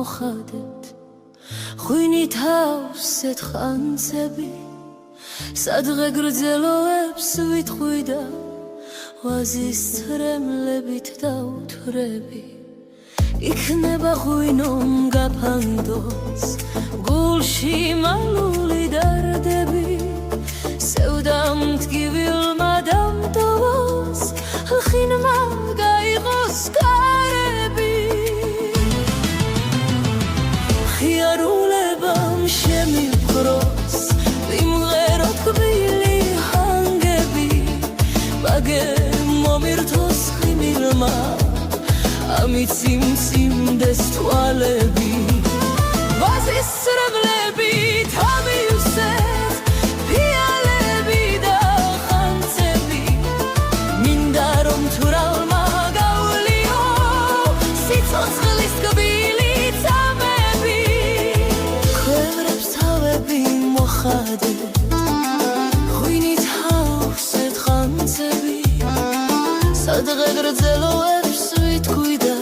მოხადეთ ღვინით ავსეთ ხანცები სადღე გრძელოებს ვიტყვი და ვაზის ცრემლებით დავთვრები იქნება ღვინომ გაფანდოს გულში მალული დარდები სევდამ მტკივილმა დამტოვოს ხინმა გაიღოს კარები ხიარულებამ შემიფროს ვიმღერო თბილი ჰანგები ბაგე მომირთოს ხიმილმა ამით სიმსიმდეს თვალები ვაზის ცრემლებით ამივსეთ ფიალები და ხანცები მინდა რომ თურალმა გავლიო სიცოცხლის კბილი წამები ქვევრებს თავები მოხადეთ ღვინით ავსეთ ხანცები სადღე გრძელოებს ვიტყვი და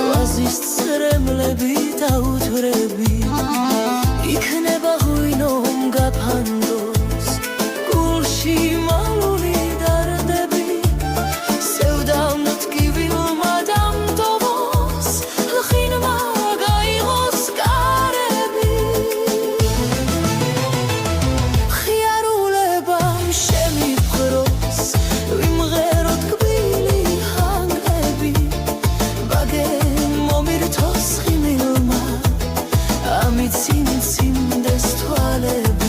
ვაზის ცრემლები დავთვრები იქნება ღვინომ გაფანდოს გულში მალული დარდები სევდამ მტკივილმა დამტოვოს ხინმა გაიღოს კარები ხიარულებამ შემიფროს ვიმღერო თბილი ჰანგები ბაგე მომირთოს ხიმილმა ამით სიმსიმდეს თვალები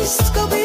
Let's go.